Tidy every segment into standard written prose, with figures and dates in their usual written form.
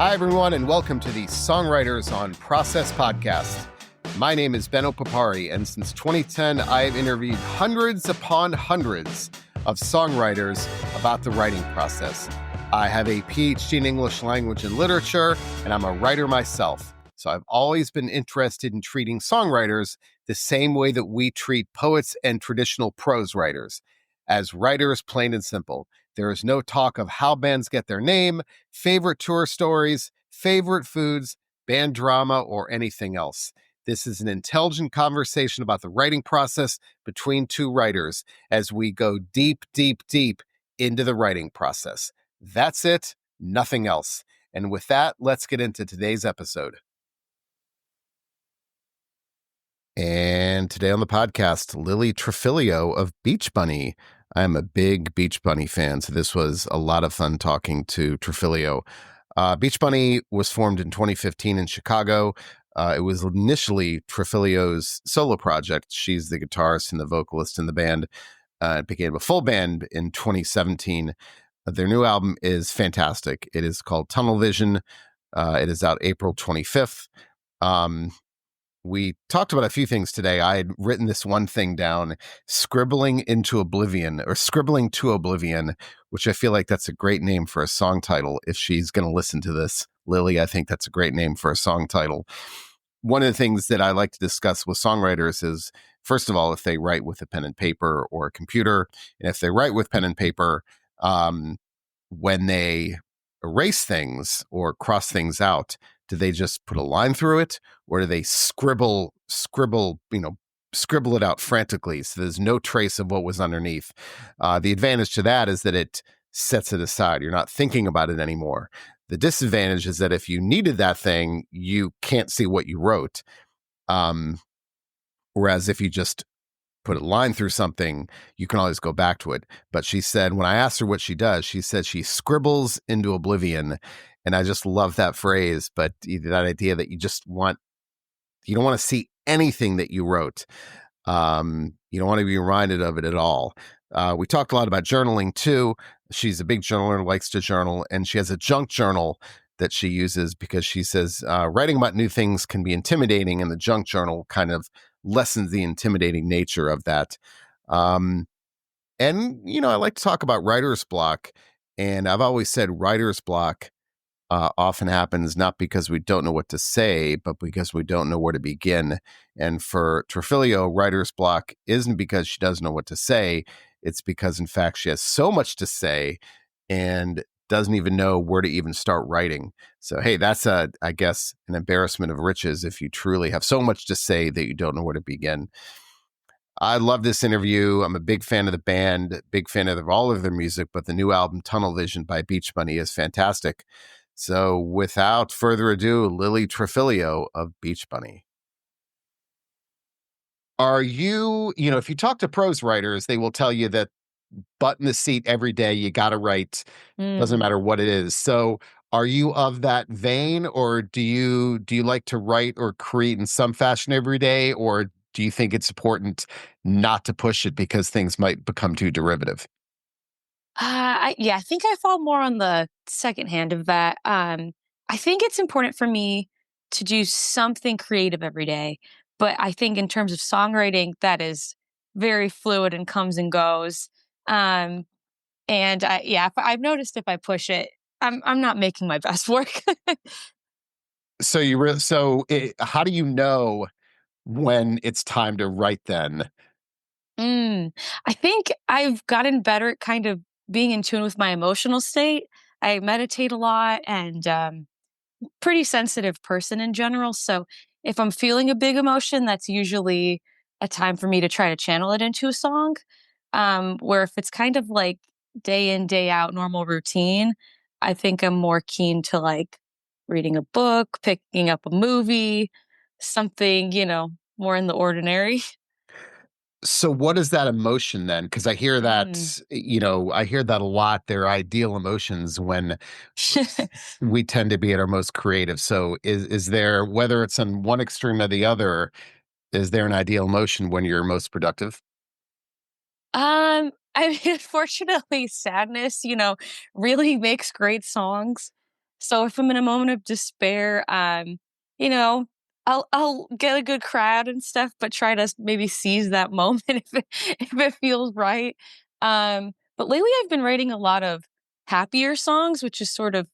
Hi, everyone, and welcome to the Songwriters on Process podcast. My name is Benno Papari, and since 2010, I have interviewed hundreds upon hundreds of songwriters about the writing process. I have a PhD in English language and literature, and I'm a writer myself. So I've always been interested in treating songwriters the same way that we treat poets and traditional prose writers, as writers, plain and simple. There is no talk of how bands get their name, favorite tour stories, favorite foods, band drama, or anything else. This is an intelligent conversation about the writing process between two writers as we go deep, deep, deep into the writing process. That's it, nothing else. And with that, let's get into today's episode. And today on the podcast, Lili Trifilio of Beach Bunny. I'm a big Beach Bunny fan, so this was a lot of fun talking to Trifilio. Beach Bunny was formed in 2015 in Chicago. It was initially Trifilio's solo project. She's the guitarist and the vocalist in the band. It became a full band in 2017. Their new album is fantastic. It is called Tunnel Vision. It is out April 25th. We talked about a few things today. I had written this one thing down, Scribbling into Oblivion, or Scribbling to Oblivion, which I feel like that's a great name for a song title. If she's going to listen to this, Lili, I think that's a great name for a song title. One of the things that I like to discuss with songwriters is, first of all, if they write with a pen and paper or a computer, and if they write with pen and paper, when they erase things or cross things out, do they just put a line through it, or do they scribble it out frantically so there's no trace of what was underneath? The advantage to that is that it sets it aside. You're not thinking about it anymore. The disadvantage is that if you needed that thing, you can't see what you wrote. Whereas if you just put a line through something, you can always go back to it. But she said, when I asked her what she does, she said she scribbles into oblivion. And I just love that phrase, but that idea that you don't want to see anything that you wrote. You don't want to be reminded of it at all. We talked a lot about journaling too. She's a big journaler, likes to journal, and she has a junk journal that she uses because she says writing about new things can be intimidating, and the junk journal kind of lessens the intimidating nature of that. And, I like to talk about writer's block, and I've always said writer's block often happens not because we don't know what to say, but because we don't know where to begin. And for Trifilio, writer's block isn't because she doesn't know what to say. It's because, in fact, she has so much to say and doesn't even know where to even start writing. So, hey, that's, I guess, an embarrassment of riches if you truly have so much to say that you don't know where to begin. I love this interview. I'm a big fan of the band, big fan of all of their music, but the new album, Tunnel Vision by Beach Bunny, is fantastic. So without further ado, Lili Trifilio of Beach Bunny. Are you, if you talk to prose writers, they will tell you that butt in the seat every day, you got to write, doesn't matter what it is. So are you of that vein, or do you like to write or create in some fashion every day, or do you think it's important not to push it because things might become too derivative? I think I fall more on the second hand of that. I think it's important for me to do something creative every day, but I think in terms of songwriting, that is very fluid and comes and goes. Um, if I've noticed if I push it, I'm not making my best work. How do you know when it's time to write then? I think I've gotten better at kind of being in tune with my emotional state. I meditate a lot and pretty sensitive person in general. So if I'm feeling a big emotion, that's usually a time for me to try to channel it into a song. Where if it's kind of like day in, day out, normal routine, I think I'm more keen to like reading a book, picking up a movie, something, more in the ordinary. So what is that emotion then? Because I hear Mm. that, I hear that a lot. They're ideal emotions when we tend to be at our most creative. So is there, whether it's on one extreme or the other, is there an ideal emotion when you're most productive? I mean, unfortunately, sadness, really makes great songs. So if I'm in a moment of despair, you know, I'll get a good crowd and stuff, but try to maybe seize that moment if it feels right. But lately I've been writing a lot of happier songs, which is sort of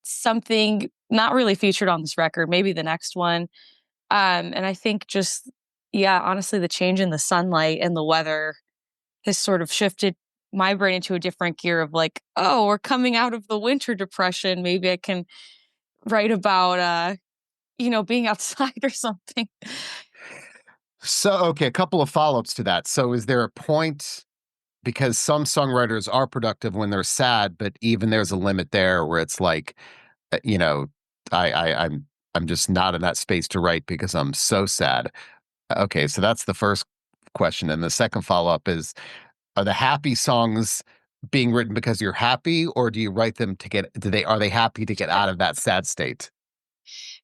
something not really featured on this record, maybe the next one. And I think just yeah, honestly, the change in the sunlight and the weather has sort of shifted my brain into a different gear of like, oh, we're coming out of the winter depression. Maybe I can write about being outside or something. So, okay, a couple of follow-ups to that. So is there a point, because some songwriters are productive when they're sad, but even there's a limit there where it's like, uh, you know, I'm just not in that space to write because I'm so sad. Okay, so that's the first question. And the second follow-up is, are the happy songs being written because you're happy, or do you write them to get are they happy to get out of that sad state?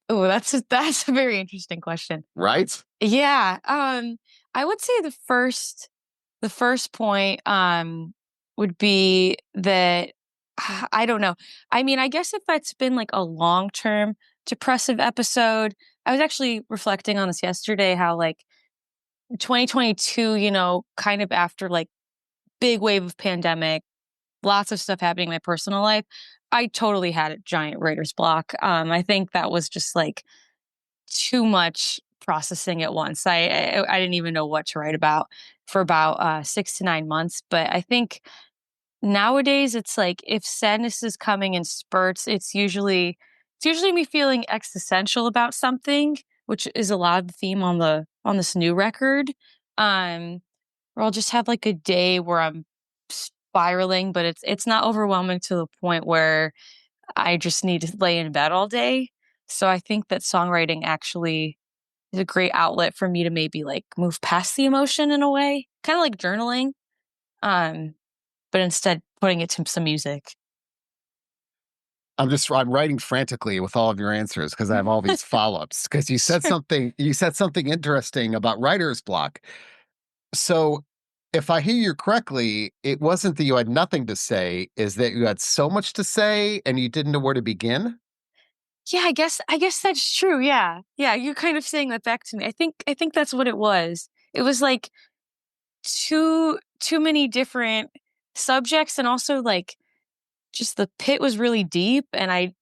Oh, that's a very interesting question. Right? Yeah, I would say the first point would be that I don't know. I mean, I guess if it's been like a long-term depressive episode, I was actually reflecting on this yesterday how like 2022, kind of after like big wave of pandemic, lots of stuff happening in my personal life, I totally had a giant writer's block. I think that was just like too much processing at once. I didn't even know what to write about for about 6 to 9 months. But I think nowadays it's like if sadness is coming in spurts, it's usually me feeling existential about something, which is a lot of the theme on this new record. Um, or I'll just have like a day where I'm spiraling, but it's not overwhelming to the point where I just need to lay in bed all day. So I think that songwriting actually is a great outlet for me to maybe like move past the emotion in a way, kind of like journaling, um, but instead putting it to some music. I'm writing frantically with all of your answers because I have all these follow-ups. Because Sure. you said something interesting about writer's block. So if I hear you correctly, it wasn't that you had nothing to say, is that you had so much to say and you didn't know where to begin? Yeah, I guess that's true. Yeah. Yeah, you're kind of saying that back to me. I think that's what it was. It was like too many different subjects and also like just the pit was really deep and I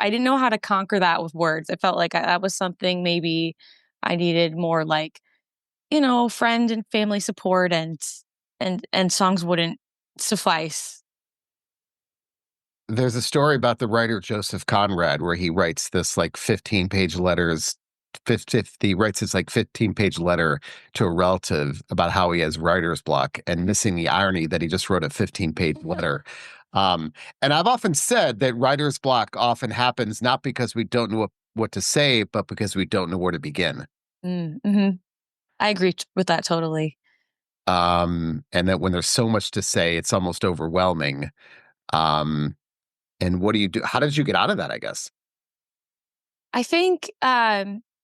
didn't know how to conquer that with words. I felt like that was something maybe I needed more like, friend and family support and songs wouldn't suffice. There's a story about the writer Joseph Conrad where he writes this like 15-page letters. He writes this like 15-page letter to a relative about how he has writer's block and missing the irony that he just wrote a 15-page letter. Um, and I've often said that writer's block often happens not because we don't know what to say, but because we don't know where to begin. Mhm. I agree with that totally. And that when there's so much to say, it's almost overwhelming. Um, and what do you do? How did you get out of that, I guess? I think,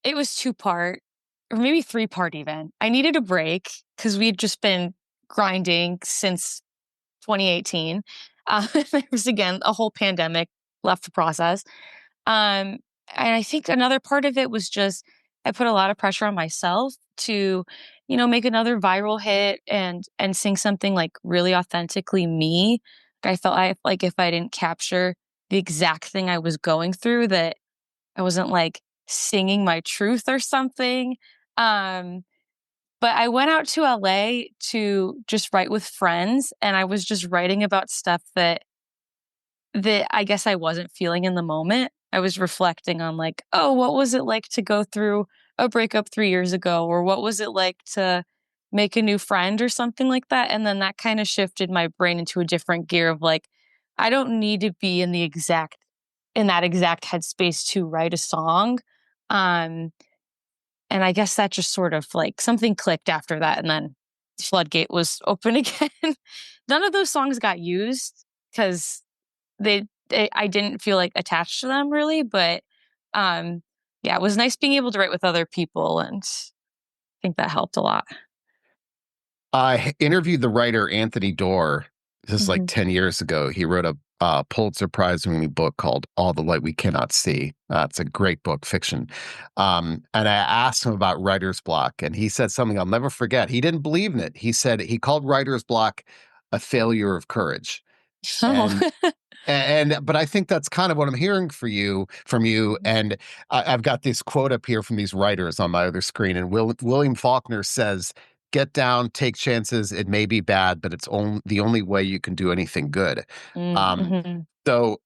it was two-part or maybe three-part even. I needed a break because 'cause we'd just been grinding since 2018. There was again a whole pandemic left to process. Um, and I think another part of it was just I put a lot of pressure on myself to, make another viral hit and sing something like really authentically me. I felt like if I didn't capture the exact thing I was going through, that I wasn't like singing my truth or something. Um, but I went out to LA to just write with friends, and I was just writing about stuff that I guess I wasn't feeling in the moment. I was reflecting on like, "Oh, what was it like to go through a breakup 3 years ago?" Or, "What was it like to make a new friend?" Or something like that, and then that kinda shifted my brain into a different gear of like, I don't need to be in that exact headspace to write a song. Um, and I guess that just sort of like something clicked after that, and then the floodgate was open again. None of those songs got used because they I didn't feel, like, attached to them really, but, um, yeah, it was nice being able to write with other people, and I think that helped a lot. I interviewed the writer Anthony Doerr. This is like Mhm. 10 years ago. He wrote Pulitzer Prize winning book called All the Light We Cannot See. It's a great book, fiction. And I asked him about writer's block, and he said something I'll never forget. He didn't believe in it. He said he called writer's block a failure of courage. Oh. And but I think that's kind of what I'm hearing from you. And I've got this quote up here from these writers on my other screen. And William Faulkner says, "Get down, take chances. It may be bad, but it's the only way you can do anything good." Um, Mhm. so,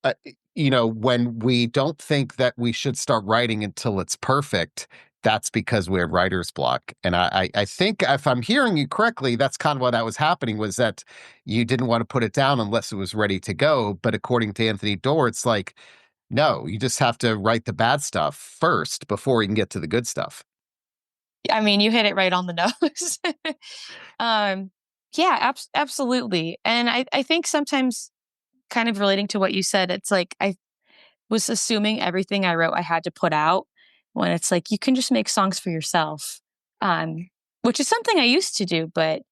when we don't think that we should start writing until it's perfect, that's because we have writer's block. And I think if I'm hearing you correctly, that's kind of what that was happening, was that you didn't want to put it down unless it was ready to go. But according to Anthony Doerr, it's like, no, you just have to write the bad stuff first before you can get to the good stuff. I mean, you hit it right on the nose. Um, yeah, absolutely. And I think sometimes kind of relating to what you said, it's like I was assuming everything I wrote I had to put out when it's like you can just make songs for yourself. Which is something I used to do, but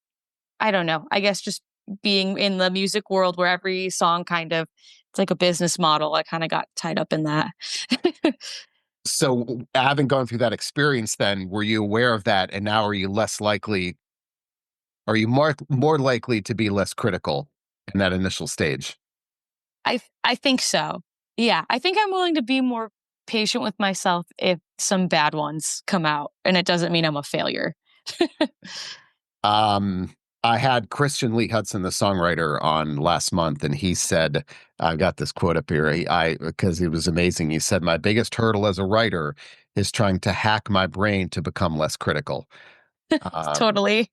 I don't know. I guess just being in the music world where every song kind of it's like a business model, I kind of got tied up in that. So, having gone through that experience, then were you aware of that, and now are you less likely? Are you more likely to be less critical in that initial stage? I think so. Yeah, I think I'm willing to be more patient with myself if some bad ones come out, and it doesn't mean I'm a failure. Um, I had Christian Lee Hudson, the songwriter, on last month, and he said, "I've got this quote up here. Because it was amazing. He said, "My biggest hurdle as a writer is trying to hack my brain to become less critical." Um, Totally.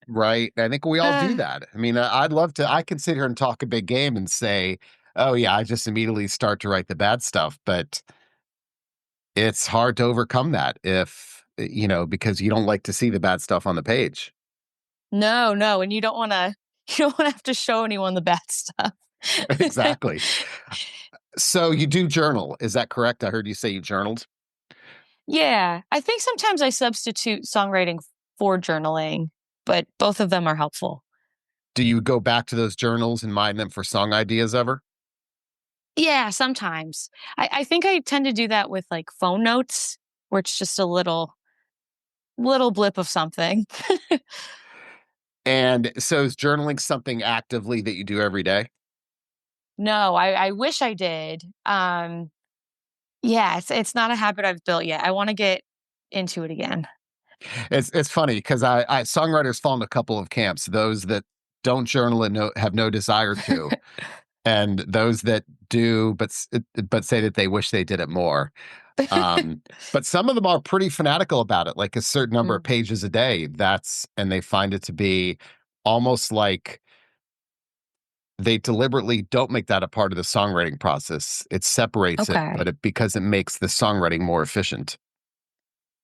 right? I think we all do Uh, that. I mean, I'd love to. I can sit here and talk a big game and say, "Oh yeah," I just immediately start to write the bad stuff, but it's hard to overcome that if because you don't like to see the bad stuff on the page. no, no, and you don't wanna you don't wanna have to show anyone the bad stuff. Exactly. So you do journal, is that correct? I heard you say you journaled. Yeah, I think sometimes I substitute songwriting for journaling, but both of them are helpful. Do you go back to those journals and mine them for song ideas ever? Yeah, sometimes. I think I tend to do that with, like, phone notes, where it's just a little blip of something. And so is journaling something actively that you do every day? No, I wish I did. Yeah, it's not a habit I've built yet. I wanna get into it again. It's funny because I songwriters fall in a couple of camps, those that don't journal and have no desire to, and those that do, but say that they wish they did it more. Um, but some of them are pretty fanatical about it, like a certain number of Mm, pages a day. And they find it to be almost like they deliberately don't make that a part of the songwriting process. It separates it, okay. but because it makes the songwriting more efficient.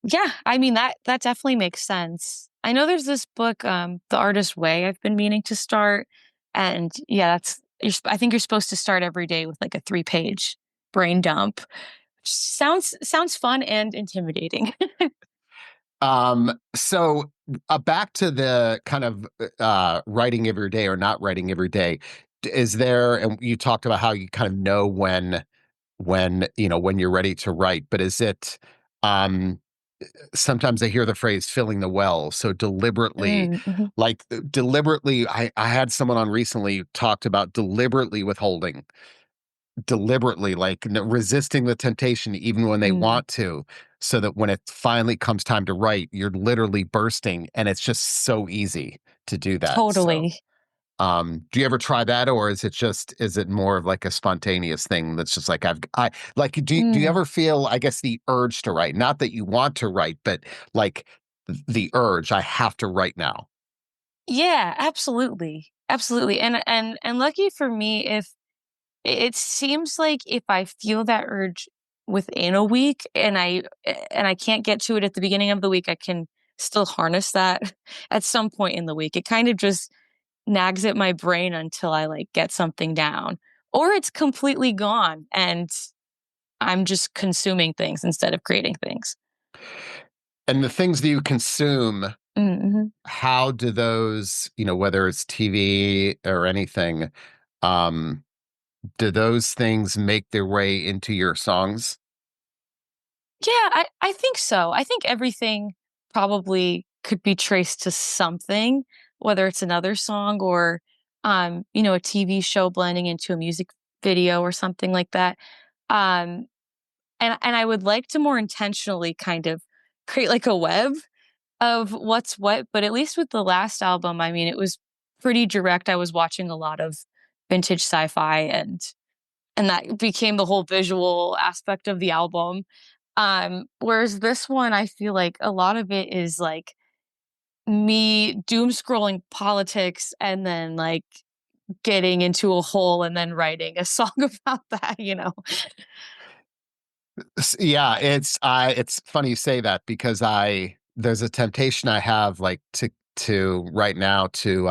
Yeah, I mean, that definitely makes sense. I know there's this book, The Artist's Way I've been meaning to start, and yeah, I think you're supposed to start every day with, like, a three-page brain dump. Sounds fun and intimidating. So back to the kind of writing every day or not writing every day. Is there, and you talked about how you kind of know when you're ready to write, but is it um sometimes I hear the phrase filling the well. So deliberately, Mhm. I had someone on recently who talked about deliberately withholding, deliberately, like resisting the temptation even when they Mm, want to, so that when it finally comes time to write, you're literally bursting and it's just so easy to do that. So, totally. do you ever try that, or is it more of like a spontaneous thing that's just like do you Mm. ever feel, I guess, the urge to write? Not that you want to write, but like the urge, I have to write now. Yeah, absolutely. Absolutely, and lucky for me, if it seems like if I feel that urge within a week and I can't get to it at the beginning of the week, I can still harness that at some point in the week. It kind of just nags at my brain until I like get something down or it's completely gone and I'm just consuming things instead of creating things. And the things that you consume, Mhm. how do those, whether it's TV or anything, um Do those things make their way into your songs? Yeah, I think so. I think everything probably could be traced to something, whether it's another song or, a TV show blending into a music video or something like that. Um, and I would like to more intentionally kind of create like a web of what's what, but at least with the last album, I mean, it was pretty direct. I was watching a lot of vintage sci-fi and that became the whole visual aspect of the album. Whereas this one, I feel like a lot of it is like me doom scrolling politics and then like getting into a hole and then writing a song about that. Yeah, it's funny you say that because I there's a temptation I have like to right now to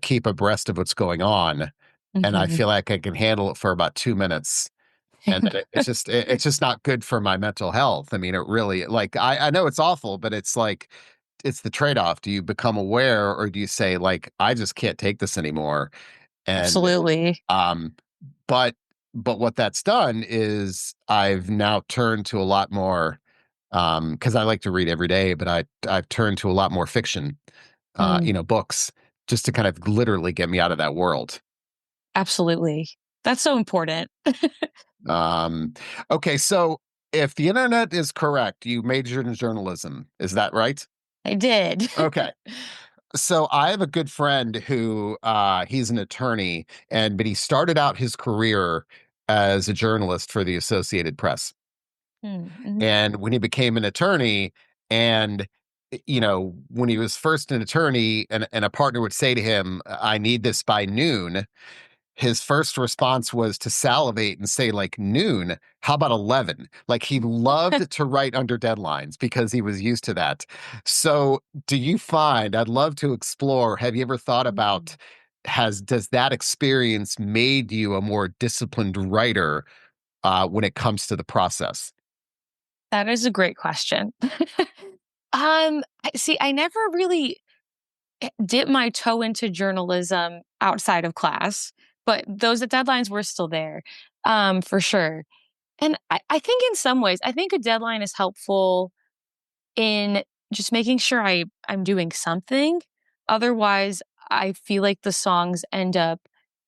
keep abreast of what's going on, and I Mhm. feel like I can handle it for about 2 minutes, and then it's just not good for my mental health. I mean, it really like I know it's awful, but it's like it's the trade-off. Do you become aware or do you say like I just can't take this anymore? And Absolutely. um but what that's done is I've now turned to a lot more because I like to read every day, but I've turned to a lot more fiction, Mm, books just to kind of literally get me out of that world. absolutely. That's so important. Um, okay, so if the internet is correct, you majored in journalism. Is that right? I did. Okay. So I have a good friend who he's an attorney but he started out his career as a journalist for the Associated Press. Mm, mhm. And when he became an attorney and when he was first an attorney and a partner would say to him, I need this by noon, his first response was to salivate and say, like, noon, how about 11? Like, he loved to write under deadlines because he was used to that. So, do you find, I'd love to explore, have you ever thought Mm. about, does that experience made you a more disciplined writer when it comes to the process? That is a great question. I never really dipped my toe into journalism outside of class, but those deadlines were still there, for sure. And I think in some ways, I think a deadline is helpful in just making sure I'm doing something. Otherwise, I feel like the songs end up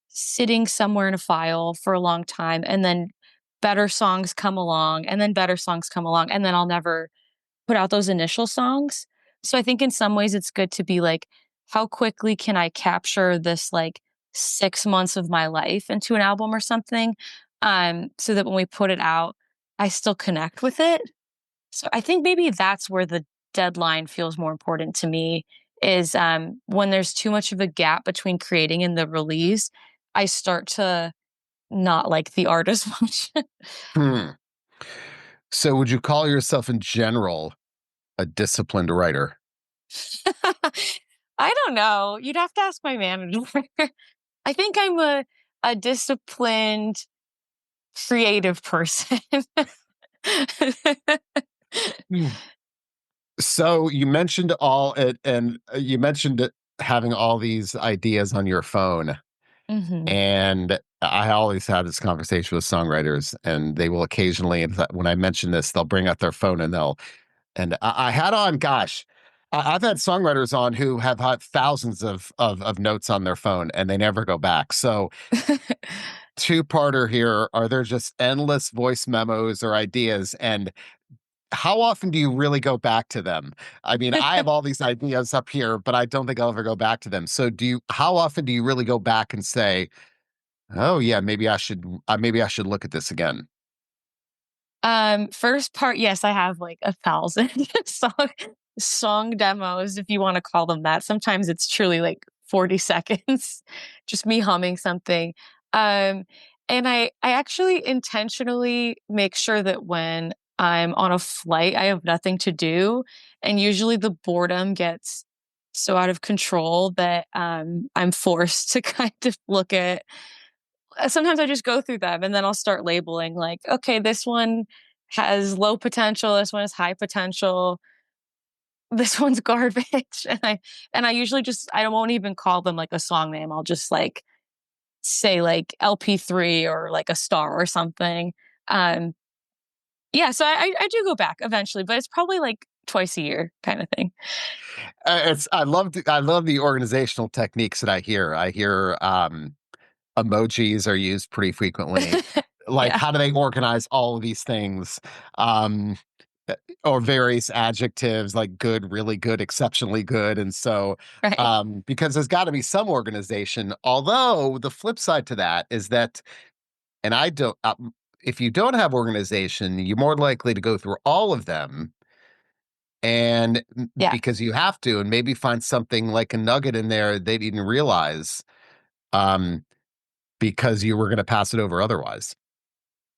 sitting somewhere in a file for a long time, and then better songs come along, and then better songs come along, and then I'll never put out those initial songs. So I think in some ways it's good to be like, how quickly can I capture this like 6 months of my life into an album or something? So that when we put it out, I still connect with it. So I think maybe that's where the deadline feels more important to me is when there's too much of a gap between creating and the release, I start to not like the art as much. Hmm. So, would you call yourself in general a disciplined writer? I don't know. You'd have to ask my manager. I think I'm a disciplined, creative person. So you mentioned all it, and you mentioned it, having all these ideas on your phone. Mhm. And I always have this conversation with songwriters, and they will occasionally, when I mention this, they'll bring out their phone and I had on, gosh, I've had songwriters on who have had thousands of notes on their phone and they never go back. So, two-parter here, are there just endless voice memos or ideas? And how often do you really go back to them? I mean, I have all these ideas up here, but I don't think I'll ever go back to them. So how often do you really go back and say, "Oh yeah, maybe I should look at this again." First part, yes, I have like 1,000 song demos, if you wanna call them that. Sometimes it's truly like 40 seconds, just me humming something. Um, and I actually intentionally make sure that when I'm on a flight, I have nothing to do, and usually the boredom gets so out of control that, I'm forced to kind of look at sometimes I just go through them and then I'll start labeling like, okay, this one has low potential, this one has high potential, this one's garbage. And I usually just I won't even call them like a song name. I'll just like say like LP3 or like a star or something. Um, yeah, so I do go back eventually, but it's probably like twice a year kind of thing. It's I love the organizational techniques that I hear. I hear emojis are used pretty frequently. Like, Yeah, how do they organize all of these things? Um, or various adjectives like good, really good, exceptionally good. And so, right. because there's got to be some organization. Although the flip side to that is that, and I don't, if you don't have organization, you're more likely to go through all of them and Yeah, because you have to, and maybe find something like a nugget in there they didn't realize, um, because you were going to pass it over otherwise.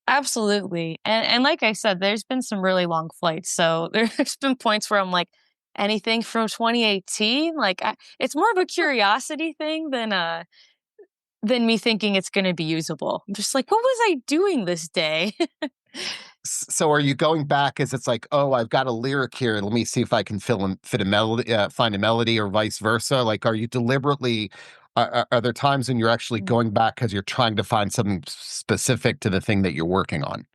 absolutely. And like I said, there's been some really long flights. So there's been points where I'm like, anything from 2018, like it's more of a curiosity thing than me thinking it's going to be usable. I'm just like, what was I doing this day? So are you going back as it's like, oh, I've got a lyric here. Let me see if I can fit a melody, find a melody, or vice versa. Like, are you deliberately? Are there times when you're actually Mm. going back because you're trying to find something specific to the thing that you're working on?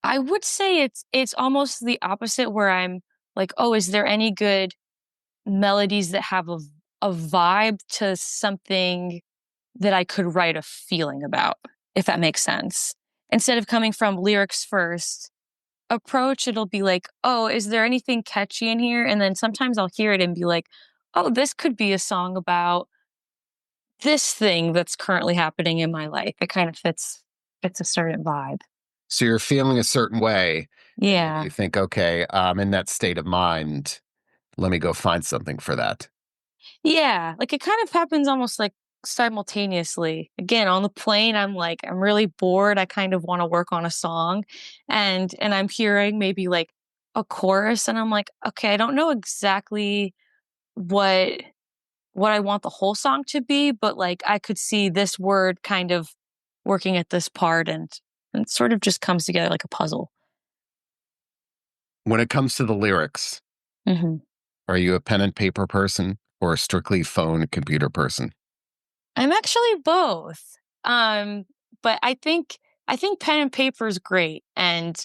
I would say it's almost the opposite where I'm like, oh, is there any good melodies that have a vibe to something that I could write a feeling about, if that makes sense. Instead of coming from lyrics first approach, it'll be like, oh, is there anything catchy in here? And then sometimes I'll hear it and be like, oh, this could be a song about this thing that's currently happening in my life. It kind of fits a certain vibe. So you're feeling a certain way, and then Yeah. you think, okay, I'm in that state of mind. Let me go find something for that. Yeah. Like it kind of happens almost like simultaneously. Again, on the plane, I'm like, I'm really bored. I kind of want to work on a song. And I'm hearing maybe like a chorus and I'm like, okay, I don't know exactly what what I want the whole song to be, but like I could see this word kind of working at this part and it sort of just comes together like a puzzle. When it comes to the lyrics, Mhm. are you a pen and paper person or a strictly phone computer person? I'm actually both. Um, but I think pen and paper is great, and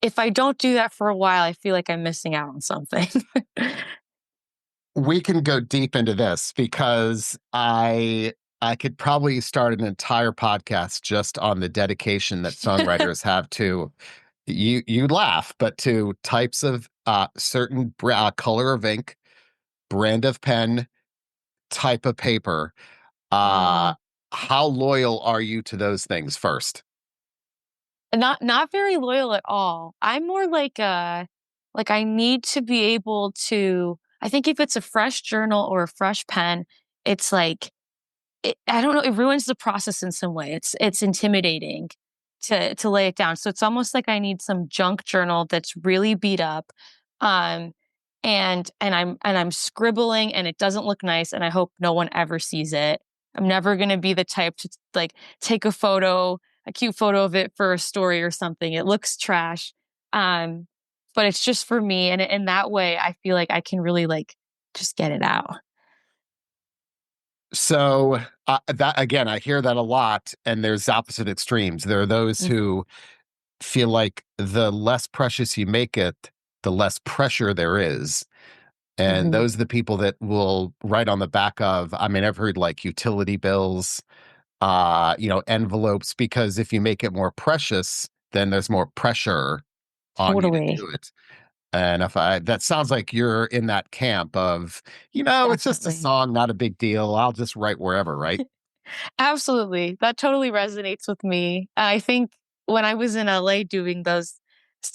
if I don't do that for a while, I feel like I'm missing out on something. We can go deep into this because I could probably start an entire podcast just on the dedication that songwriters have to you laugh, but to types of certain color of ink, brand of pen, type of paper. Uh Mm. how loyal are you to those things first? Not very loyal at all. I'm more like I need to be able to I think if it's a fresh journal or a fresh pen, it's like I don't know, it ruins the process in some way. It's intimidating to lay it down. So it's almost like I need some junk journal that's really beat up. Um and I'm scribbling and it doesn't look nice and I hope no one ever sees it. I'm never going to be the type to like take a photo, a cute photo of it for a story or something. It looks trash. Um but it's just for me and in that way I feel like I can really like just get it out. So that again, I hear that a lot, and there's opposite extremes. There are those Mhm. who feel like the less precious you make it, the less pressure there is. And Mhm. those are the people that will write on the back of, I mean, I've heard like utility bills, envelopes, because if you make it more precious, then there's more pressure on you to Totally. do it. And if I, that sounds like you're in that camp of, it's just a Definitely. song, not a big deal. I'll just write wherever, right? Absolutely. That totally resonates with me. I think when I was in LA doing those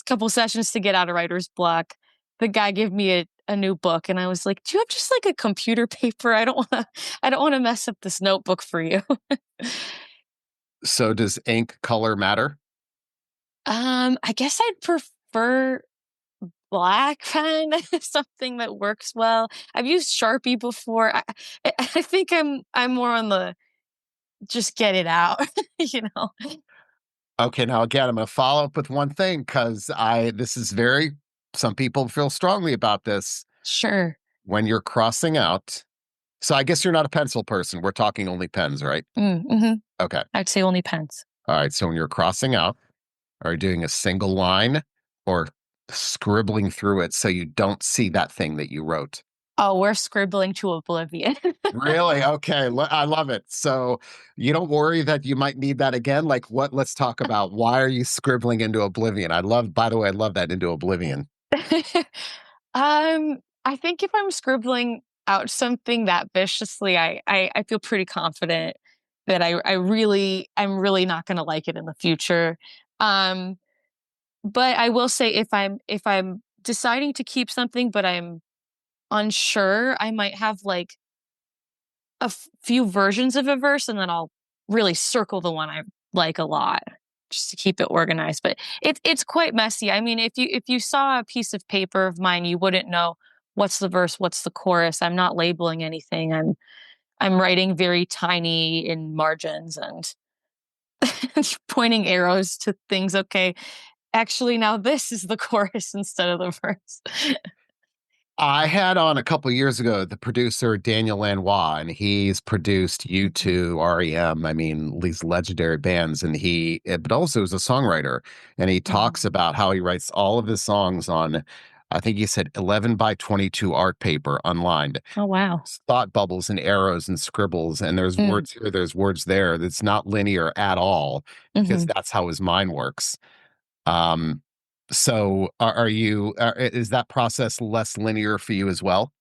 couple sessions to get out of writer's block, the guy gave me a new book and I was like, "Do you have just like a computer paper? I don't want to mess up this notebook for you." So does ink color matter? I guess I'd prefer black pen, something that works well. I've used Sharpie before. I think I'm more on the just get it out, you know. Okay, now again, I'm going to follow up with one thing because this is very, some people feel strongly about this. Sure. When you're crossing out, So I guess you're not a pencil person. We're talking only pens, right? Mhm. Okay. I'd say only pens. All right. So when you're crossing out, are you doing a single line or scribbling through it so you don't see that thing that you wrote? Oh, we're scribbling to oblivion. Really? Okay. I love it. So you don't worry that you might need that again. Like what? Let's talk about why are you scribbling into oblivion? By the way, I love that into oblivion. I think if I'm scribbling out something that viciously, I feel pretty confident that I'm really not gonna like it in the future. Um, but I will say if I'm deciding to keep something, but I'm unsure, I might have like few versions of a verse, and then I'll really circle the one I like a lot just to keep it organized. But it's quite messy. I mean, if you saw a piece of paper of mine, you wouldn't know what's the verse, what's the chorus. I'm not labeling anything. I'm writing very tiny in margins and pointing arrows to things. Okay, actually, now this is the chorus instead of the verse. I had on a couple years ago the producer Daniel Lanois, and he's produced Mhm. U2, REM. I mean, these legendary bands, and but also is a songwriter. And he talks Mhm. about how he writes all of his songs on, I think he said 11 by 22 art paper, unlined, Oh wow. thought bubbles and arrows and scribbles. And there's Mm. words here, there's words there. That's not linear at all because Hmm. that's how his mind works. Um, so is that process less linear for you as well?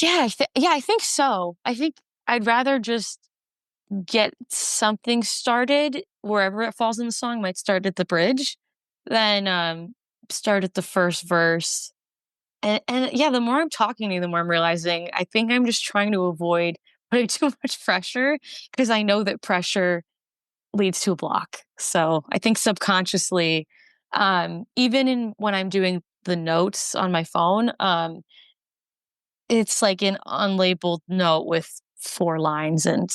Yeah, I think so. I think I'd rather just get something started wherever it falls in the song, might start at the bridge, than start at the first verse. And yeah, the more I'm talking to you, the more I'm realizing I think I'm just trying to avoid putting too much pressure because I know that pressure leads to a block. So I think subconsciously, even in when I'm doing the notes on my phone, it's like an unlabeled note with 4 lines, and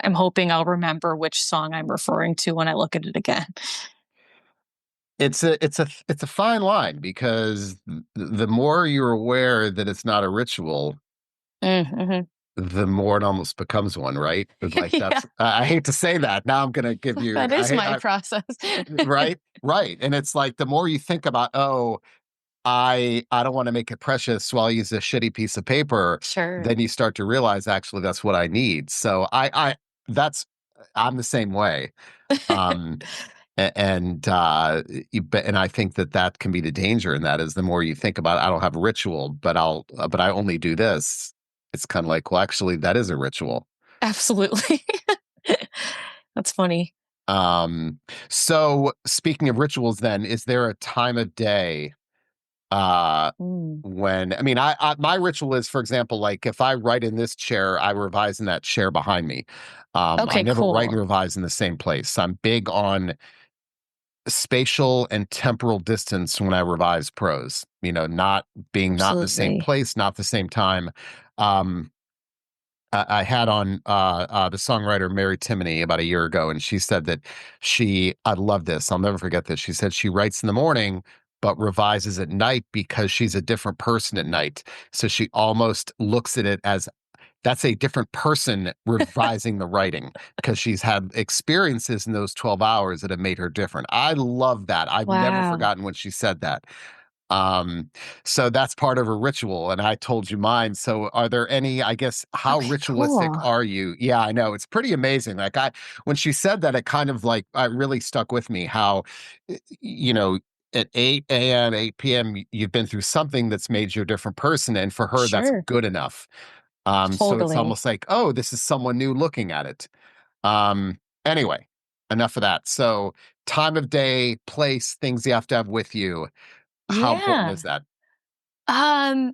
I'm hoping I'll remember which song I'm referring to when I look at it again. It's a fine line because the more you're aware that it's not a ritual, Mhm. the more it almost becomes one, right? But like Yeah, I hate to say that. Now I'm gonna give you that is my process. right, right. And it's like the more you think about, oh, I don't want to make it precious, so I'll use a shitty piece of paper, Sure. then you start to realize actually that's what I need. So that's I'm the same way. Um and and I think that that can be the danger in that is the more you think about I don't have a ritual, but I only do this. It's kind of like, well, actually, that is a ritual. Absolutely. That's funny. Um, so speaking of rituals, then, is there a time of day uh Mm. when I mean my ritual is, for example, like if I write in this chair, I revise in that chair behind me. I Okay, never write and cool. revise in the same place. I'm big on spatial and temporal distance when I revise prose, not being not in the same Absolutely. place, not the same time. Um, I had on the songwriter Mary Timony about a year ago, and she said that I love this. I'll never forget this. She said she writes in the morning, but revises at night because she's a different person at night. So she almost looks at it as that's a different person revising the writing because she's had experiences in those 12 hours that have made her different. I love that. I've never Wow. forgotten when she said that. Um, so that's part of a ritual, and I told you mine. So are there any, I guess, how Okay, ritualistic cool. are you? Yeah, I know. It's pretty amazing. When she said that, it kind of like, it really stuck with me how, you know, at 8 a.m., 8 p.m., you've been through something that's made you a different person. And for her, that's Sure. good enough. So it's Totally. almost like, oh, this is someone new looking at it. Anyway, enough of that. So time of day, place, things you have to have with you. How important is Yeah. that? Um,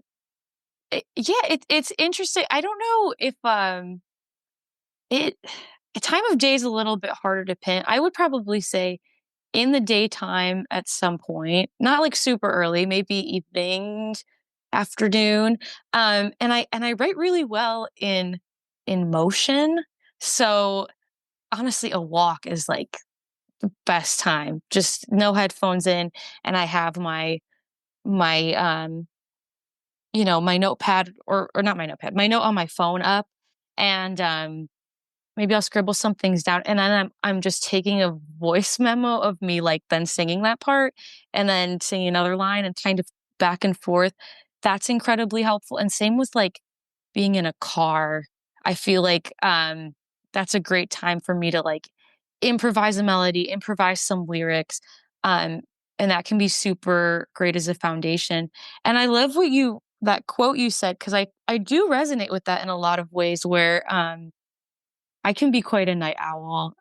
yeah, it's interesting. I don't know if, it a time of day is a little bit harder to pin. I would probably say in the daytime at some point, not like super early, maybe evenings, afternoon. And I write really well in motion. So honestly, a walk is like the best time. Just no headphones in, and I have my my notepad or not my notepad, my note on my phone up and maybe I'll scribble some things down and then I'm just taking a voice memo of me like then singing that part and then singing another line and kind of back and forth. That's incredibly helpful. And same with like being in a car. I feel like that's a great time for me to like improvise a melody, improvise some lyrics. Um and that can be super great as a foundation. And I love what you that quote you said because I do resonate with that in a lot of ways where I can be quite a night owl.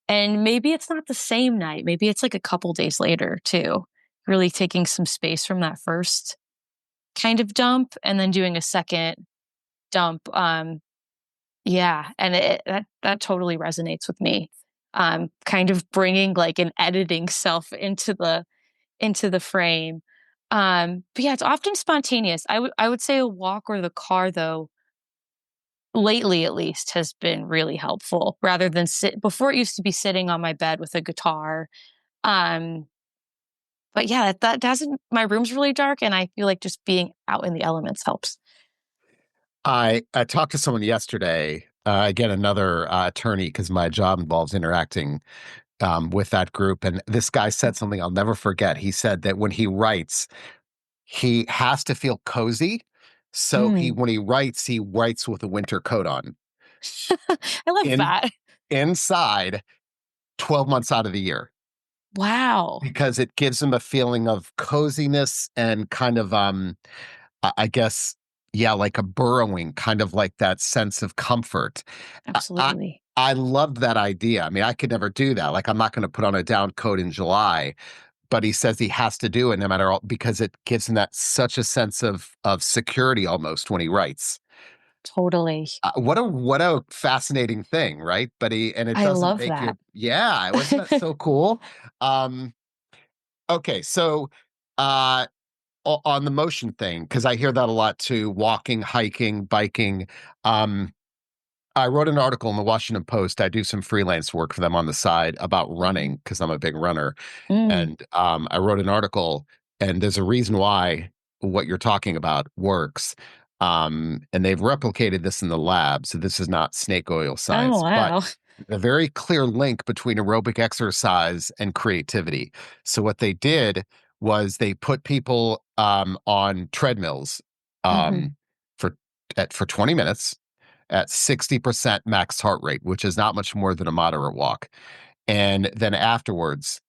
And maybe it's not the same night. Maybe it's like a couple days later too. Really taking some space from that first kind of dump and then doing a second dump. Yeah, and that totally resonates with me. Kind of bringing like an editing self into the frame. But yeah, it's often spontaneous. I would say a walk or the car though lately at least has been really helpful rather than sit before it used to be sitting on my bed with a guitar. Um, but yeah, that doesn't my room's really dark and I feel like just being out in the elements helps. I talked to someone yesterday, again, another attorney, because my job involves interacting with that group. And this guy said something I'll never forget. He said that when he writes, he has to feel cozy. So Mm. when he writes with a winter coat on I love in that. inside 12 months out of the year, Wow. because it gives him a feeling of coziness and kind of I guess, yeah, like a burrowing, kind of like that sense of comfort. I I Absolutely. I love that idea. I mean, I could never do that. Like, I'm not gonna put on a down coat in July, but he says he has to do it no matter all because it gives him that such a sense of security almost when he writes. Totally. What a fascinating thing, right? But he and it I doesn't love make that. you yeah, wasn't that so cool? Um, okay, so, uh on the motion thing, because I hear that a lot too, walking, hiking, biking. Um, I wrote an article in the Washington Post. I do some freelance work for them on the side about Mhm. running because I'm a big runner. Mm. And I wrote an article, and there's a reason why what you're talking about works. And they've replicated this in the lab. So this is not snake oil Oh, science, but wow. a very clear link between aerobic exercise and creativity. So what they did was they put people on treadmills Mhm. um, for for 20 minutes at 60% max heart rate, which is not much more than a moderate walk. And then afterwards,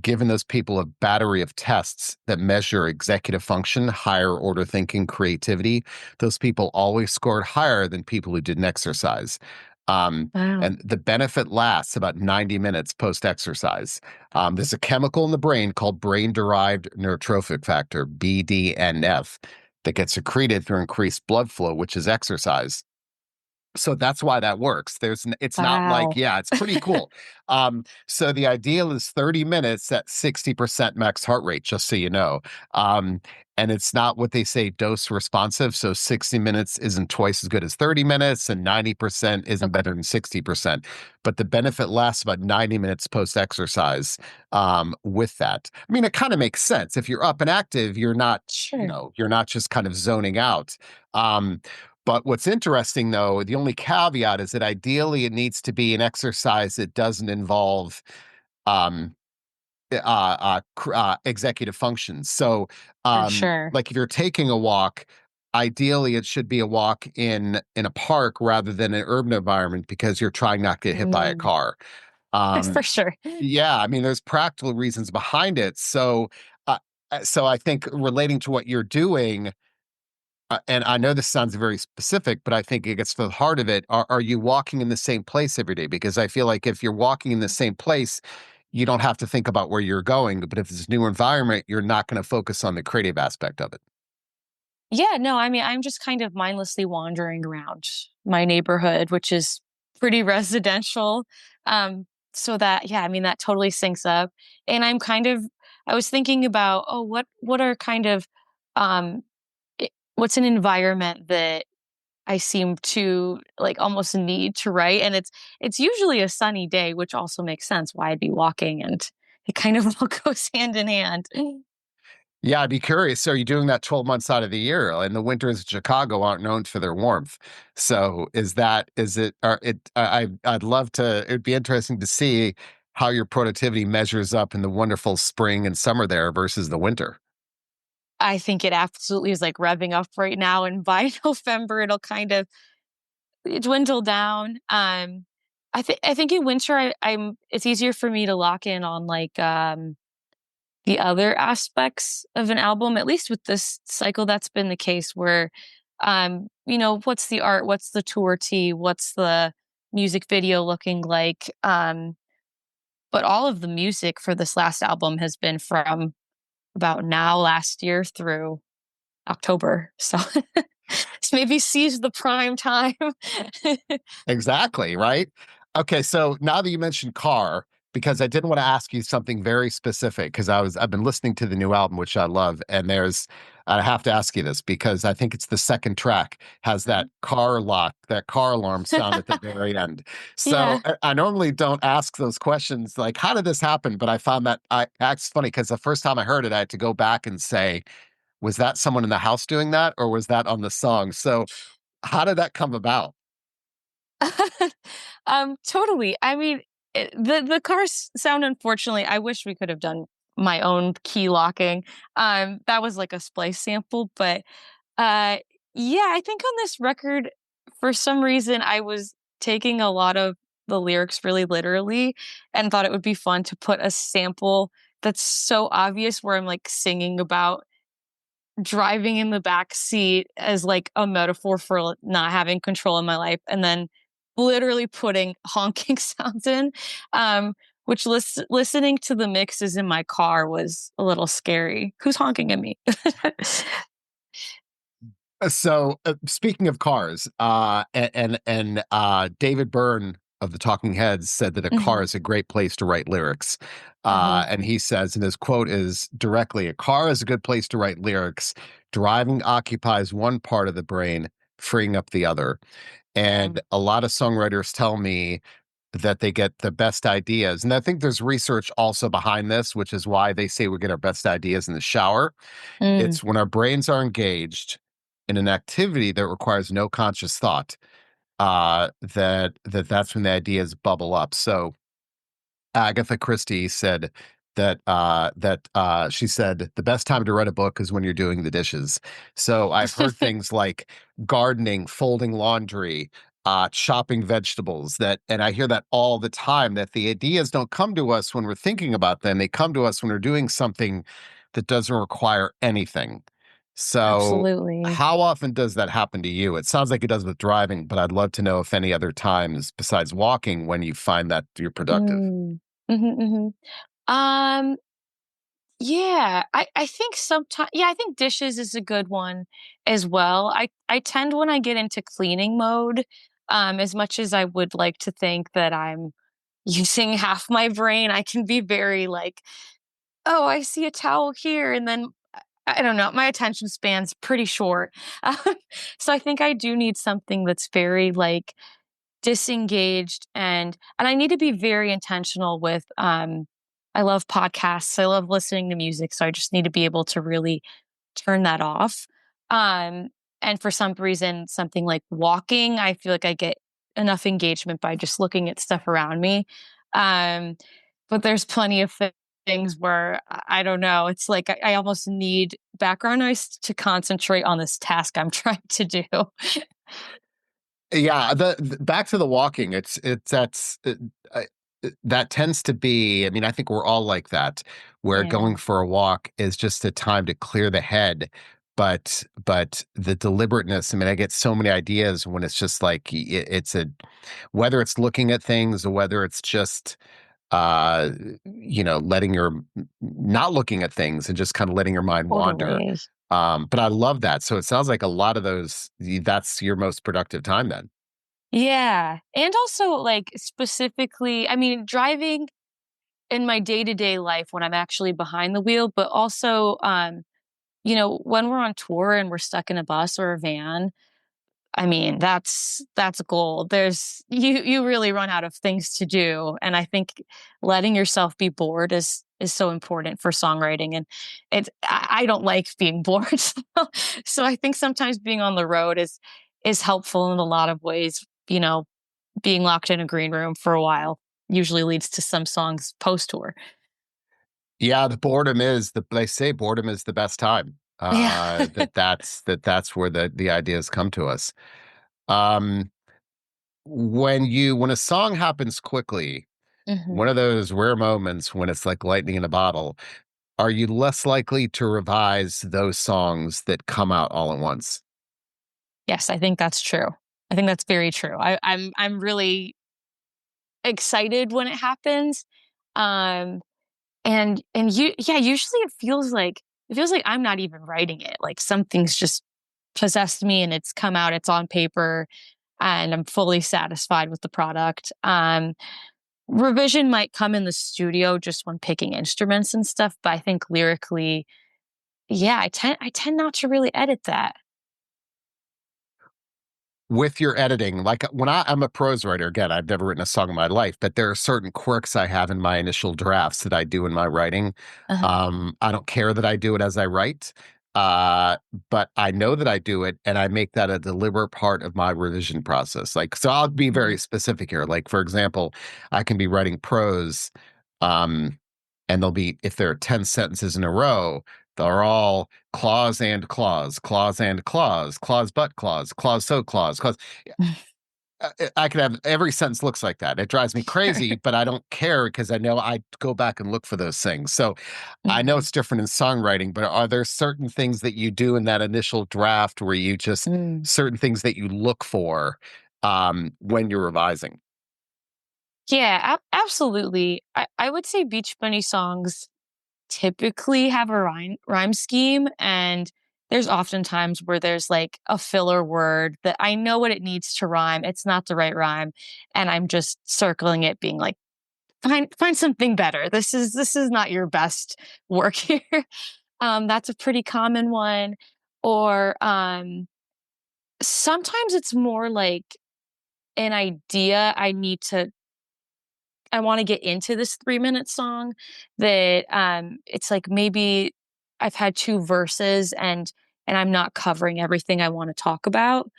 given those people a battery of tests that measure executive function, higher order thinking, creativity, those people always scored higher than people who didn't exercise. Um, Wow. and the benefit lasts about 90 minutes post exercise. There's a chemical in the brain called brain derived neurotrophic factor, BDNF, that gets secreted through increased blood flow, which is exercise. So that's why that works. It's not like, Wow. yeah, it's pretty cool. So the ideal is 30 minutes at 60% max heart rate, just so you know. Um, and it's not what they say dose responsive. So 60 minutes isn't twice as good as 30 minutes, and 90% isn't Okay. better than 60%. But the benefit lasts about 90 minutes post exercise with that. I mean, it kind of makes sense. If you're up and active, you're not, Sure. you're not just kind of zoning out. Um, but what's interesting, though, the only caveat is that ideally it needs to be an exercise that doesn't involve um, executive functions. So, For sure. like if you're taking a walk, ideally it should be a walk in a park rather than an urban environment because you're trying not to get hit by a Mm. car. For Um, sure. yeah, I mean, there's practical reasons behind it. Uh, so I think relating to what you're doing and I know this sounds very specific, but I think it gets to the heart of it. Are you walking in the same place every day? Because I feel like if you're walking in the same place, you don't have to think about where you're going. But if it's a new environment, you're not going to focus on the creative aspect of it. Yeah, no, I mean, I'm just kind of mindlessly wandering around my neighborhood, which is pretty residential. So that, yeah, I mean, that totally syncs up. And I was thinking about, oh, what are kind of, um, what's an environment that I seem to like almost need to write? And it's usually a sunny day, which also makes sense why I'd be walking, and it kind of all goes hand in hand. Yeah, I'd be curious. So, are you doing that 12 months out of the year? And the winters in Chicago aren't known for their warmth. So, is it, or I'd love to, it'd be interesting to see how your productivity measures up in the wonderful spring and summer there versus the winter. I think it absolutely is like revving up right now, and by November it'll kind of dwindle down. I think in winter I'm it's easier for me to lock in on like the other aspects of an album, at least with this cycle, that's been the case where, what's the art? What's the tour tee? What's the music video looking like? But all of the music for this last album has been from about now last year through October. So, so maybe seize the prime time. Exactly, right? Okay, so now that you mentioned car, because I did want to ask you something very specific, because I've been listening to the new album, which I love, and I have to ask you this because I think it's the second track has that Mhm. car lock, that car alarm sound at the very end. So Yeah. I normally don't ask those questions like, how did this happen? But I found that it's funny because the first time I heard it, I had to go back and say, was that someone in the house doing that, or was that on the song? So how did that come about? Totally. I mean, the cars sound, unfortunately, I wish we could have done my own key locking. That was like a splice sample, but uh yeah, I think on this record, for some reason, I was taking a lot of the lyrics really literally and thought it would be fun to put a sample that's so obvious where I'm like singing about driving in the back seat as like a metaphor for not having control in my life, and then literally putting honking sounds in, which listening to the mixes in my car was a little scary. Who's honking at me? Speaking of cars, David Byrne of the Talking Heads said that a car Mhm, is a great place to write lyrics. mhm, And he says, and his quote is directly, "A car is a good place to write lyrics. Driving occupies one part of the brain, freeing up the other." And mm, a lot of songwriters tell me that they get the best ideas. And I think there's research also behind this, which is why they say we get our best ideas in the shower. mm, It's when our brains are engaged in an activity that requires no conscious thought, that's when the ideas bubble up. So Agatha Christie said that she said the best time to write a book is when you're doing the dishes. So I've heard things like gardening, folding laundry, chopping vegetables, and I hear that all the time, that the ideas don't come to us when we're thinking about them. They come to us when we're doing something that doesn't require anything. So absolutely. how often does that happen to you? It sounds like it does with driving, but I'd love to know if any other times besides walking when you find that you're productive. Mm. Mhm, mhm. Um, yeah, I think sometimes, yeah, I think dishes is a good one as well. I tend, when I get into cleaning mode, as much as I would like to think that I'm using half my brain, I can be very like, "Oh, I see a towel here," and then I don't know, my attention span's pretty short. Um, so I think I do need something that's very, like, disengaged, and I need to be very intentional with, I love podcasts, I love listening to music, so I just need to be able to really turn that off. Um, and for some reason, something like walking, I feel like I get enough engagement by just looking at stuff around me. Um, but there's plenty of things where I don't know. It's like I almost need background noise to concentrate on this task I'm trying to do. Yeah, back to the walking, it's that's that tends to be, I mean, I think we're all like that, where going Yeah, for a walk is just a time to clear the head, but the deliberateness, I mean, I get so many ideas when it's just like it's a whether it's looking at things or whether it's just uh letting your not looking at things and just kind of letting your mind wander. totally. But I love that. So it sounds like a lot of those that's your most productive time then. Yeah, and also, like, specifically, I mean, driving in my day-to-day life when I'm actually behind the wheel, but also, when we're on tour and we're stuck in a bus or a van, I mean, that's gold. You really run out of things to do, and I think letting yourself be bored is is so important for songwriting, and I don't like being bored. So I think sometimes being on the road is helpful in a lot of ways. Being locked in a green room for a while usually leads to some songs post tour. Yeah, they say boredom is the best time. Yeah. That's where the ideas come to us. Um, when a song happens quickly, Mhm. one of those rare moments when it's like lightning in a bottle, are you less likely to revise those songs that come out all at once? Yes, I think that's true. I think that's very true. I'm really excited when it happens. Um, and you yeah, usually it feels like I'm not even writing it. Like something's just possessed me and it's come out, it's on paper, and I'm fully satisfied with the product. Revision might come in the studio just when picking instruments and stuff, but I think lyrically, yeah, I tend not to really edit that. With your editing, like when I'm a prose writer, again, I've never written a song in my life, but there are certain quirks I have in my initial drafts that I do in my writing. Uh-huh. I don't care that I do it as I write, uh, but I know that I do it, and I make that a deliberate part of my revision process. Like, so I'll be very Mhm. specific here. Like, for example, I can be writing prose, um, and there'll be if there are 10 sentences in a row, they're all clause and clause, clause and clause, clause but clause, clause so clause, clause. I could have every sentence looks like that. It drives me Sure. crazy, but I don't care because I know I go back and look for those things. So I know Mhm. it's different in songwriting, but are there certain things that you do in that initial draft where you just Mm. certain things that you look for when you're revising? Yeah, absolutely. I would say Beach Bunny songs typically have a rhyme scheme, and there's often times where there's like a filler word that I know what it needs to rhyme. It's not the right rhyme, and I'm just circling it, being like, find something better. This is not your best work here. That's a pretty common one. Or sometimes it's more like an idea I want to get into this 3-minute song that it's like maybe I've had two verses and I'm not covering everything I want to talk about.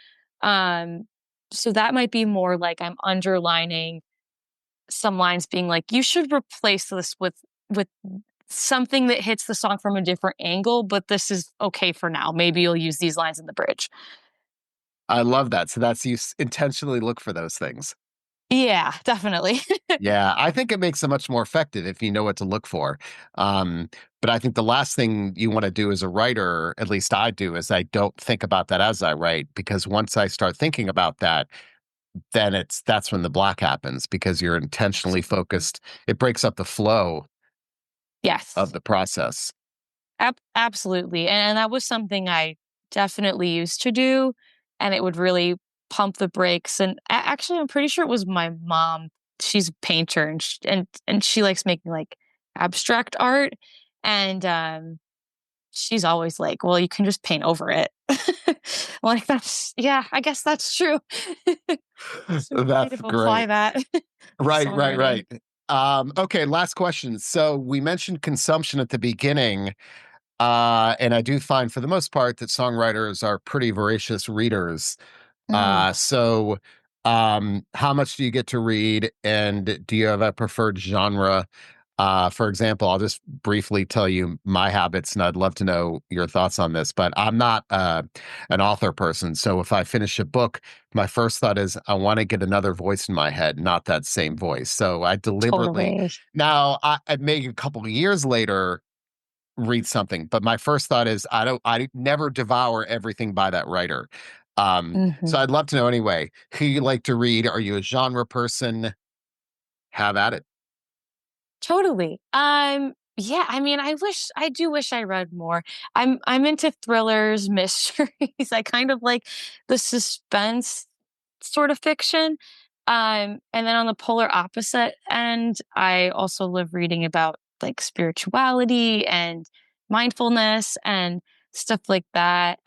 Um so that might be more like I'm underlining some lines, being like, you should replace this with something that hits the song from a different angle, but this is okay for now. Maybe you'll use these lines in the bridge. I love that. So that's intentionally look for those things. Yeah, definitely. Yeah, I think it makes it much more effective if you know what to look for. Um, but I think the last thing you want to do as a writer, at least I do, is I don't think about that as I write because once I start thinking about that, then that's when the block happens because you're intentionally Absolutely. focused. It breaks up the flow of Yes. the process. Absolutely, and that was something I definitely used to do, and it would really pump the brakes, and actually, I'm pretty sure it was my mom. She's a painter, and she likes making, like, abstract art, and, she's always like, "Well, you can just paint over it." Like, that's yeah, I guess that's true. So kind That's of apply great. that to Right, right, songwriting. right. Okay, last question. So we mentioned consumption at the beginning. And I do find for the most part that songwriters are pretty voracious readers. Mm, How much do you get to read, and do you have a preferred genre? For example, I'll just briefly tell you my habits, and I'd love to know your thoughts on this. But I'm not an author person, so if I finish a book, my first thought is I want to get another voice in my head, not that same voice. So I deliberately totally. now I maybe a couple of years later read something, but my first thought is I never devour everything by that writer. So Mhm. I'd love to know anyway, who you like to read? Are you a genre person? Have at it. Totally. Yeah, I mean, I do wish I read more. I'm into thrillers, mysteries. I kind of like the suspense sort of fiction. And then on the polar opposite end, I also love reading about like spirituality and mindfulness and stuff like that.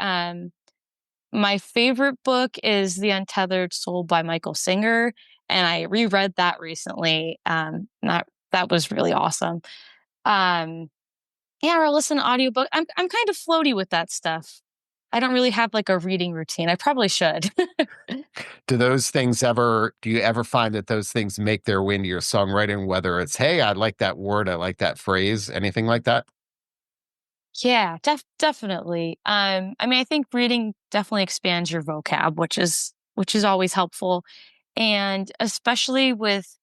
My favorite book is The Untethered Soul by Michael Singer, and I reread that recently. That was really awesome. Um, yeah, or listen to audiobook. I'm kind of floaty with that stuff. I don't really have like a reading routine. I probably should. Do you ever find that those things make their way into your songwriting, whether it's, hey, I like that word, I like that phrase, anything like that? Yeah, definitely. I mean, I think reading definitely expands your vocab, which is always helpful, and especially with,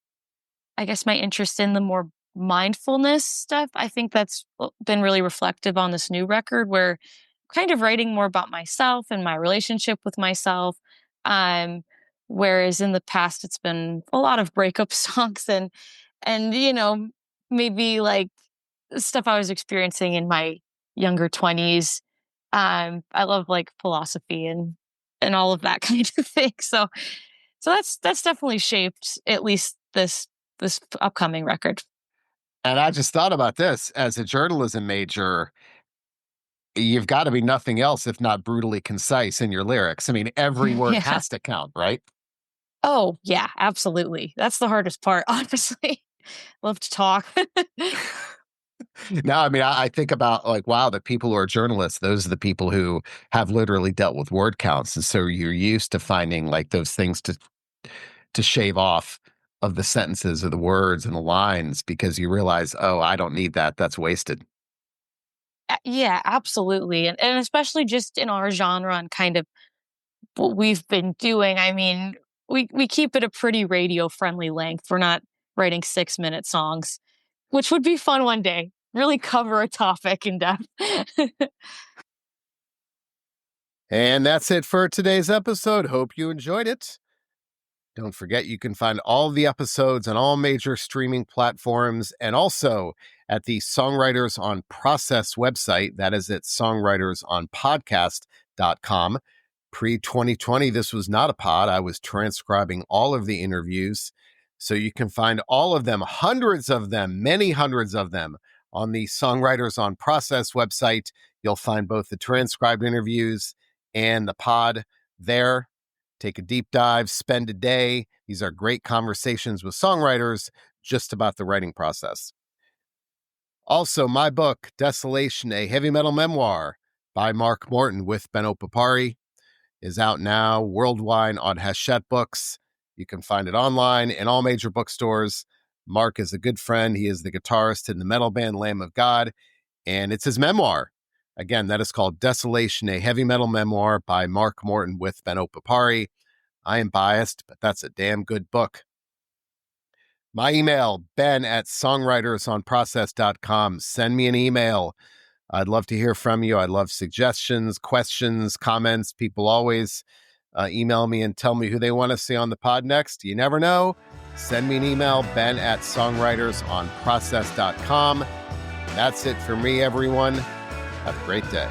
I guess, my interest in the more mindfulness stuff. I think that's been really reflective on this new record, where kind of writing more about myself and my relationship with myself. Um, Whereas in the past, it's been a lot of breakup songs and maybe like stuff I was experiencing in my younger 20s. I love like philosophy and all of that kind of thing. So that's definitely shaped at least this upcoming record. And I just thought about this as a journalism major, you've got to be nothing else if not brutally concise in your lyrics. I mean, every word Yeah. has to count, right? Oh, yeah, absolutely. That's the hardest part, honestly. Love to talk. No, I mean, I think about like, wow, the people who are journalists, those are the people who have literally dealt with word counts. And so you're used to finding like those things to shave off of the sentences or the words and the lines because you realize, oh, I don't need that. That's wasted. Yeah, absolutely. And especially just in our genre and kind of what we've been doing. I mean, we keep it a pretty radio friendly length. We're not writing 6-minute songs, which would be fun one day. Really cover a topic in depth. And that's it for today's episode. Hope you enjoyed it. Don't forget, you can find all the episodes on all major streaming platforms and also at the Songwriters on Process website. That is at songwritersonpodcast.com. Pre 2020, this was not a pod. I was transcribing all of the interviews. So you can find all of them, hundreds of them, many hundreds of them on the Songwriters on Process website. You'll find both the transcribed interviews and the pod there. Take a deep dive, spend a day. These are great conversations with songwriters just about the writing process. Also, my book, Desolation, a heavy metal memoir by Mark Morton with Benno Papari, is out now worldwide on Hachette Books. You can find it online in all major bookstores. Mark is a good friend. He is the guitarist in the metal band Lamb of God, and it's his memoir. Again, that is called Desolation, a heavy metal memoir by Mark Morton with Benno Papari. I am biased, but that's a damn good book. My email, ben@songwritersonprocess.com. Send me an email. I'd love to hear from you. I'd love suggestions, questions, comments. People always email me and tell me who they want to see on the pod next. You never know. Send me an email, ben@songwritersonprocess.com. That's it for me, everyone. Have a great day.